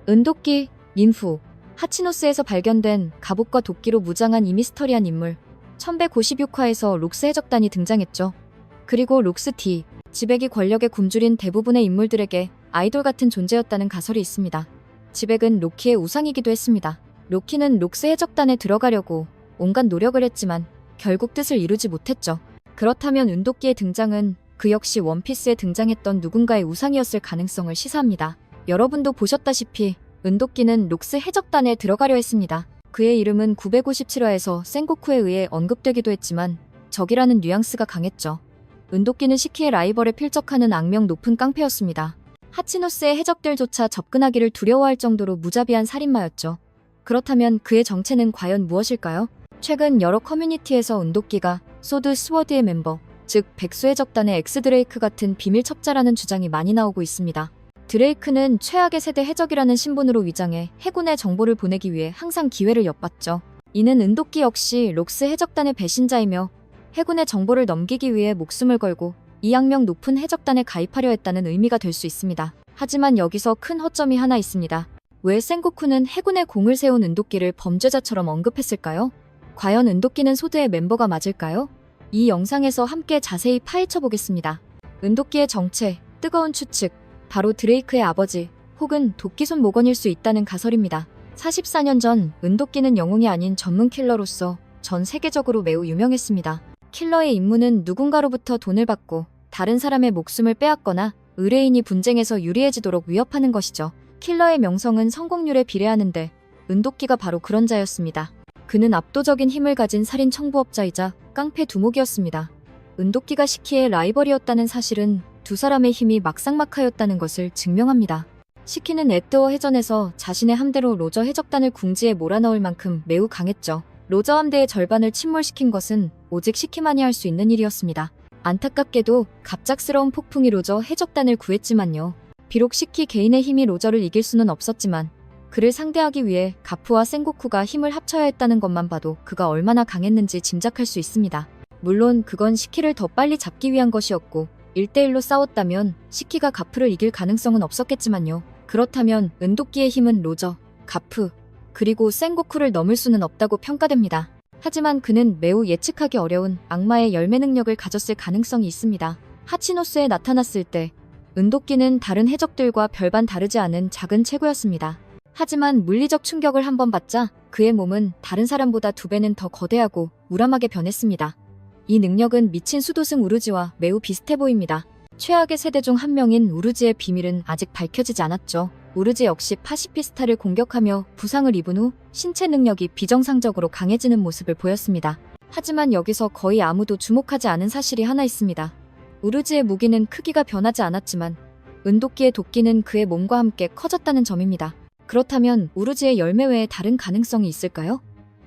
은도끼, 닌후, 하치노스에서 발견된 갑옷과 도끼로 무장한 이 미스터리한 인물. 1156화에서 록스 해적단이 등장했죠. 그리고 록스 D, 지백이 권력에 굶주린 대부분의 인물들에게 아이돌 같은 존재였다는 가설이 있습니다. 지백은 로키의 우상이기도 했습니다. 로키는 록스 해적단에 들어가려고 온갖 노력을 했지만 결국 뜻을 이루지 못했죠. 그렇다면 은도끼의 등장은 그 역시 원피스에 등장했던 누군가의 우상이었을 가능성을 시사합니다. 여러분도 보셨다시피 은도끼는 록스 해적단에 들어가려 했습니다. 그의 이름은 957화에서 센고쿠에 의해 언급되기도 했지만 적이라는 뉘앙스가 강했죠. 은도끼는 시키의 라이벌에 필적하는 악명 높은 깡패였습니다. 하치노스의 해적들조차 접근하기를 두려워할 정도로 무자비한 살인마였죠. 그렇다면 그의 정체는 과연 무엇일까요? 최근 여러 커뮤니티에서 은도끼가 소드 스워드의 멤버, 즉 백수해적단의 엑스드레이크 같은 비밀 첩자라는 주장이 많이 나오고 있습니다. 드레이크는 최악의 세대 해적이라는 신분으로 위장해 해군에 정보를 보내기 위해 항상 기회를 엿봤죠. 이는 은도끼 역시 록스 해적단의 배신자이며 해군에 정보를 넘기기 위해 목숨을 걸고 이 악명 높은 해적단에 가입하려 했다는 의미가 될 수 있습니다. 하지만 여기서 큰 허점이 하나 있습니다. 왜 센고쿠는 해군에 공을 세운 은도끼를 범죄자처럼 언급했을까요? 과연 은도끼는 소드의 멤버가 맞을까요? 이 영상에서 함께 자세히 파헤쳐 보겠습니다. 은도끼의 정체, 뜨거운 추측, 바로 드레이크의 아버지 혹은 도끼손 모건일 수 있다는 가설입니다. 44년 전 은도끼는 영웅이 아닌 전문 킬러로서 전 세계적으로 매우 유명했습니다. 킬러의 임무는 누군가로부터 돈을 받고 다른 사람의 목숨을 빼앗거나 의뢰인이 분쟁에서 유리해지도록 위협하는 것이죠. 킬러의 명성은 성공률에 비례하는데 은도끼가 바로 그런 자였습니다. 그는 압도적인 힘을 가진 살인 청부업자이자 깡패 두목이었습니다. 은도끼가 시키의 라이벌이었다는 사실은 두 사람의 힘이 막상막하였다는 것을 증명합니다. 시키는 에뜨어 해전에서 자신의 함대로 로저 해적단을 궁지에 몰아넣을 만큼 매우 강했죠. 로저 함대의 절반을 침몰시킨 것은 오직 시키만이 할 수 있는 일이었습니다. 안타깝게도 갑작스러운 폭풍이 로저 해적단을 구했지만요. 비록 시키 개인의 힘이 로저를 이길 수는 없었지만 그를 상대하기 위해 가프와 센고쿠가 힘을 합쳐야 했다는 것만 봐도 그가 얼마나 강했는지 짐작할 수 있습니다. 물론 그건 시키를 더 빨리 잡기 위한 것이었고 1대1로 싸웠다면 시키가 가프를 이길 가능성은 없었겠지만요. 그렇다면 은도끼의 힘은 로저, 가프, 그리고 센고쿠를 넘을 수는 없다고 평가됩니다. 하지만 그는 매우 예측하기 어려운 악마의 열매 능력을 가졌을 가능성이 있습니다. 하치노스에 나타났을 때 은도끼는 다른 해적들과 별반 다르지 않은 작은 체구였습니다. 하지만 물리적 충격을 한번 받자 그의 몸은 다른 사람보다 2배는 더 거대하고 우람하게 변했습니다. 이 능력은 미친 수도승 우르지와 매우 비슷해 보입니다. 최악의 세대 중 한 명인 우르지의 비밀은 아직 밝혀지지 않았죠. 우르지 역시 파시피스타를 공격하며 부상을 입은 후 신체 능력이 비정상적으로 강해지는 모습을 보였습니다. 하지만 여기서 거의 아무도 주목하지 않은 사실이 하나 있습니다. 우르지의 무기는 크기가 변하지 않았지만 은도끼의 도끼는 그의 몸과 함께 커졌다는 점입니다. 그렇다면 우르지의 열매 외에 다른 가능성이 있을까요?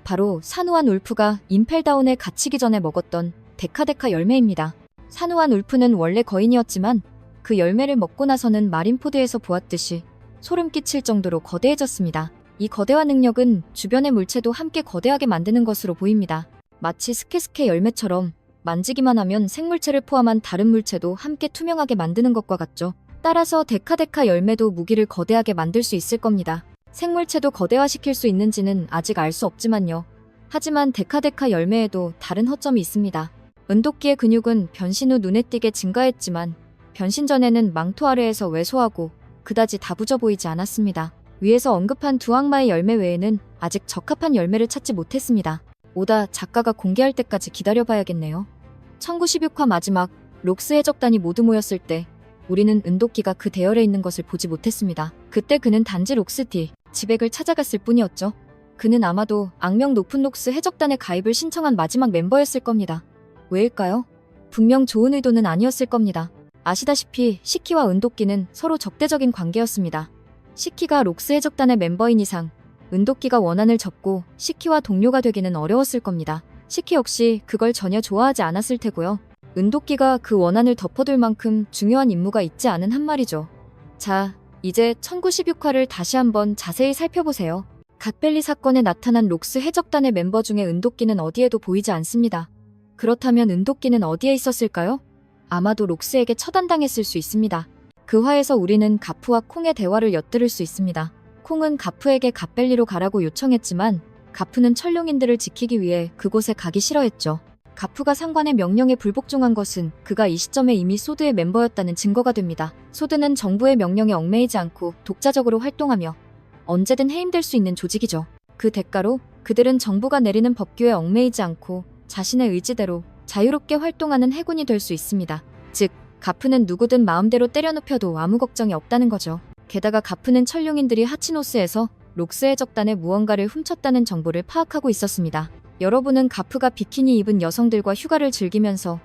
바로 사누안 울프가 임펠다운에 갇히기 전에 먹었던 데카데카 열매입니다. 사누안 울프는 원래 거인이었지만 그 열매를 먹고 나서는 마린포드에서 보았듯이 소름 끼칠 정도로 거대해졌습니다. 이 거대화 능력은 주변의 물체도 함께 거대하게 만드는 것으로 보입니다. 마치 스케스케 열매처럼 만지기만 하면 생물체를 포함한 다른 물체도 함께 투명하게 만드는 것과 같죠. 따라서 데카데카 열매도 무기를 거대하게 만들 수 있을 겁니다. 생물체도 거대화시킬 수 있는지는 아직 알 수 없지만요. 하지만 데카데카 열매에도 다른 허점이 있습니다. 은도끼의 근육은 변신 후 눈에 띄게 증가했지만 변신 전에는 망토 아래에서 왜소하고 그다지 다부져 보이지 않았습니다. 위에서 언급한 두 악마의 열매 외에는 아직 적합한 열매를 찾지 못했습니다. 오다 작가가 공개할 때까지 기다려봐야겠네요. 1916화 마지막 록스 해적단이 모두 모였을 때 우리는 은도끼가 그 대열에 있는 것을 보지 못했습니다. 그때 그는 단지 록스 D, 지백을 찾아갔을 뿐이었죠. 그는 아마도 악명 높은 록스 해적단에 가입을 신청한 마지막 멤버였을 겁니다. 왜일까요? 분명 좋은 의도는 아니었을 겁니다. 아시다시피 시키와 은도끼는 서로 적대적인 관계였습니다. 시키가 록스 해적단의 멤버인 이상 은도끼가 원한을 접고 시키와 동료가 되기는 어려웠을 겁니다. 시키 역시 그걸 전혀 좋아하지 않았을 테고요. 은도끼가 그 원한을 덮어둘 만큼 중요한 임무가 있지 않은 한 말이죠. 자, 이제 1916화를 다시 한번 자세히 살펴보세요. 갓벨리 사건에 나타난 록스 해적단의 멤버 중에 은도끼는 어디에도 보이지 않습니다. 그렇다면 은도끼는 어디에 있었을까요? 아마도 록스에게 처단당했을 수 있습니다. 그 화에서 우리는 가프와 콩의 대화를 엿들을 수 있습니다. 콩은 가프에게 갓벨리로 가라고 요청했지만 가프는 천룡인들을 지키기 위해 그곳에 가기 싫어했죠. 가프가 상관의 명령에 불복종한 것은 그가 이 시점에 이미 소드의 멤버였다는 증거가 됩니다. 소드는 정부의 명령에 얽매이지 않고 독자적으로 활동하며 언제든 해임될 수 있는 조직이죠. 그 대가로 그들은 정부가 내리는 법규에 얽매이지 않고 자신의 의지대로 자유롭게 활동하는 해군이 될 수 있습니다. 즉, 가프는 누구든 마음대로 때려눕혀도 아무 걱정이 없다는 거죠. 게다가 가프는 천룡인들이 하치노스에서 록스 해적단의 무언가를 훔쳤다는 정보를 파악하고 있었습니다. 여러분은 가프가 비키니 입은 여성들과 휴가를 즐기면서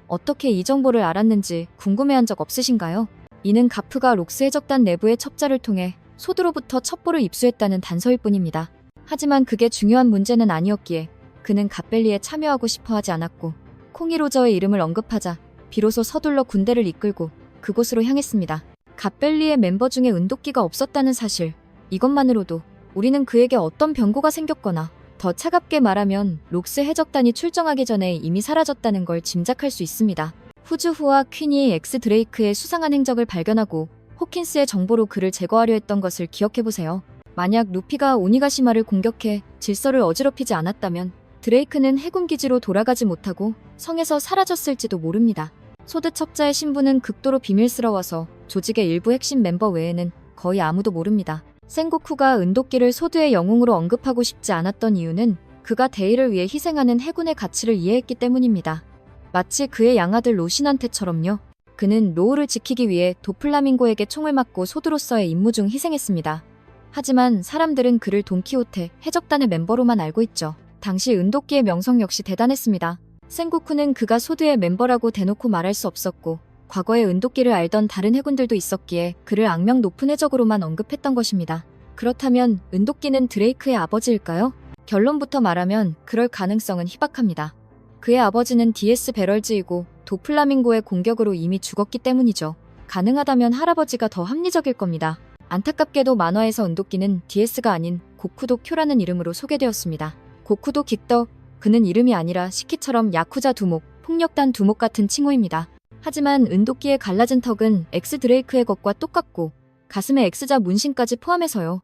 어떻게 이 정보를 알았는지 궁금해한 적 없으신가요? 이는 가프가 록스 해적단 내부의 첩자를 통해 소드로부터 첩보를 입수했다는 단서일 뿐입니다. 하지만 그게 중요한 문제는 아니었기에 그는 갓벨리에 참여하고 싶어 하지 않았고 콩이로저의 이름을 언급하자 비로소 서둘러 군대를 이끌고 그곳으로 향했습니다. 갓벨리의 멤버 중에 은도끼가 없었다는 사실, 이것만으로도 우리는 그에게 어떤 변고가 생겼거나 더 차갑게 말하면 록스 해적단이 출정하기 전에 이미 사라졌다는 걸 짐작할 수 있습니다. 후즈후와 퀸이 엑스 드레이크의 수상한 행적을 발견하고 호킨스의 정보로 그를 제거하려 했던 것을 기억해보세요. 만약 루피가 오니가시마를 공격해 질서를 어지럽히지 않았다면 드레이크는 해군 기지로 돌아가지 못하고 성에서 사라졌을지도 모릅니다. 소드 첩자의 신분은 극도로 비밀스러워서 조직의 일부 핵심 멤버 외에는 거의 아무도 모릅니다. 센고쿠가 은도끼를 소드의 영웅으로 언급하고 싶지 않았던 이유는 그가 대의를 위해 희생하는 해군의 가치를 이해했기 때문입니다. 마치 그의 양아들 로신한테처럼요. 그는 로우를 지키기 위해 도플라밍고에게 총을 맞고 소드로서의 임무 중 희생했습니다. 하지만 사람들은 그를 돈키호테 해적단의 멤버로만 알고 있죠. 당시 은도끼의 명성 역시 대단했습니다. 센고쿠는 그가 소드의 멤버라고 대놓고 말할 수 없었고 과거에 은도끼를 알던 다른 해군들도 있었기에 그를 악명 높은 해적으로만 언급했던 것입니다. 그렇다면 은도끼는 드레이크의 아버지일까요? 결론부터 말하면 그럴 가능성은 희박합니다. 그의 아버지는 DS 베럴즈이고 도플라밍고의 공격으로 이미 죽었기 때문이죠. 가능하다면 할아버지가 더 합리적일 겁니다. 안타깝게도 만화에서 은도끼는 DS가 아닌 고쿠도 쿄라는 이름으로 소개되었습니다. 고쿠도 긱더, 그는 이름이 아니라 시키처럼 야쿠자 두목, 폭력단 두목 같은 칭호입니다. 하지만 은도끼의 갈라진 턱은 엑스 드레이크의 것과 똑같고 가슴에 X자 문신까지 포함해서요.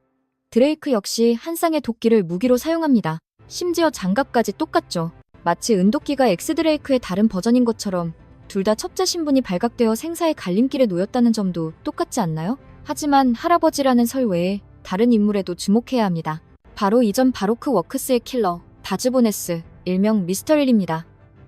드레이크 역시 한 쌍의 도끼를 무기로 사용합니다. 심지어 장갑까지 똑같죠. 마치 은도끼가 엑스 드레이크의 다른 버전인 것처럼 둘 다 첩자 신분이 발각되어 생사의 갈림길에 놓였다는 점도 똑같지 않나요? 하지만 할아버지라는 설 외에 다른 인물에도 주목해야 합니다. 바로 이전 바로크 워크스의 킬러 다즈보네스, 일명 미스터릴입니다.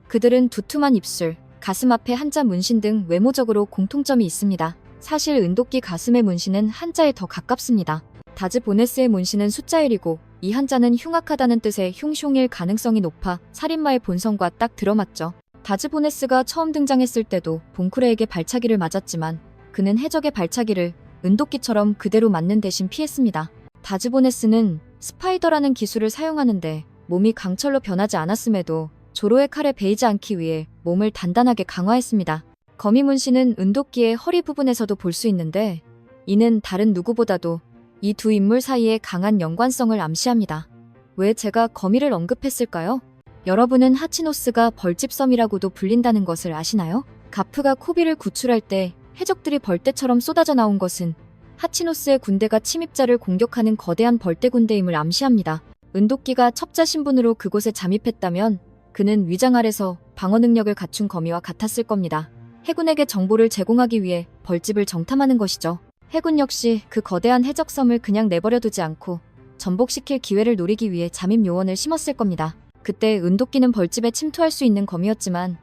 그들은 두툼한 입술, 가슴 앞에 한자 문신 등 외모적으로 공통점이 있습니다. 사실 은도끼 가슴의 문신은 한자에 더 가깝습니다. 다즈보네스의 문신은 숫자 1이고 이 한자는 흉악하다는 뜻의 흉숑일 가능성이 높아 살인마의 본성과 딱 들어맞죠. 다즈보네스가 처음 등장했을 때도 봉쿠레에게 발차기를 맞았지만 그는 해적의 발차기를 은도끼처럼 그대로 맞는 대신 피했습니다. 다즈보네스는 스파이더라는 기술을 사용하는데 몸이 강철로 변하지 않았음에도 조로의 칼에 베이지 않기 위해 몸을 단단하게 강화했습니다. 거미 문신은 은도끼의 허리 부분에서도 볼 수 있는데 이는 다른 누구보다도 이 두 인물 사이의 강한 연관성을 암시합니다. 왜 제가 거미를 언급했을까요? 여러분은 하치노스가 벌집섬이라고도 불린다는 것을 아시나요? 가프가 코비를 구출할 때 해적들이 벌떼처럼 쏟아져 나온 것은 하치노스의 군대가 침입자를 공격하는 거대한 벌떼 군대임을 암시합니다. 은도끼가 첩자 신분으로 그곳에 잠입했다면 그는 위장 아래서 방어 능력을 갖춘 거미와 같았을 겁니다. 해군에게 정보를 제공하기 위해 벌집을 정탐하는 것이죠. 해군 역시 그 거대한 해적섬을 그냥 내버려두지 않고 전복시킬 기회를 노리기 위해 잠입 요원을 심었을 겁니다. 그때 은도끼는 벌집에 침투할 수 있는 거미였지만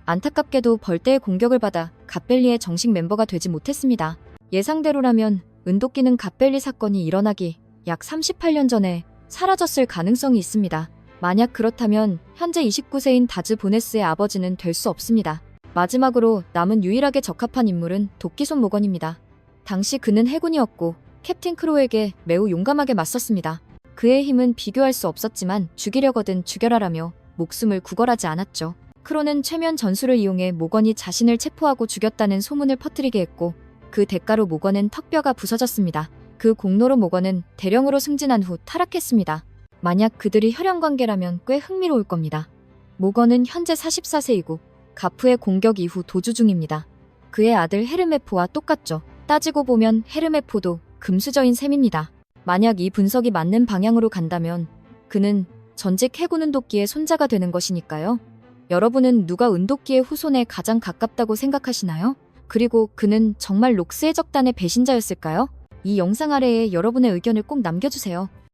안타깝게도 벌떼의 공격을 받아 갓벨리의 정식 멤버가 되지 못했습니다. 예상대로라면 은도끼는 갓벨리 사건이 일어나기 약 38년 전에 사라졌을 가능성이 있습니다. 만약 그렇다면 현재 29세인 다즈 보네스의 아버지는 될 수 없습니다. 마지막으로 남은 유일하게 적합한 인물은 도끼손 모건입니다. 당시 그는 해군이었고 캡틴 크로에게 매우 용감하게 맞섰습니다. 그의 힘은 비교할 수 없었지만 죽이려거든 죽여라라며 목숨을 구걸하지 않았죠. 크로는 최면 전술을 이용해 모건이 자신을 체포하고 죽였다는 소문을 퍼뜨리게 했고 그 대가로 모건은 턱뼈가 부서졌습니다. 그 공로로 모건은 대령으로 승진한 후 타락했습니다. 만약 그들이 혈연관계라면 꽤 흥미로울 겁니다. 모건은 현재 44세이고 가프의 공격 이후 도주 중입니다. 그의 아들 헤르메포와 똑같죠. 따지고 보면 헤르메포도 금수저인 셈입니다. 만약 이 분석이 맞는 방향으로 간다면 그는 전직 해군 은도끼의 손자가 되는 것이니까요. 여러분은 누가 은도끼의 후손에 가장 가깝다고 생각하시나요? 그리고 그는 정말 록스 해적단의 배신자였을까요? 이 영상 아래에 여러분의 의견을 꼭 남겨주세요.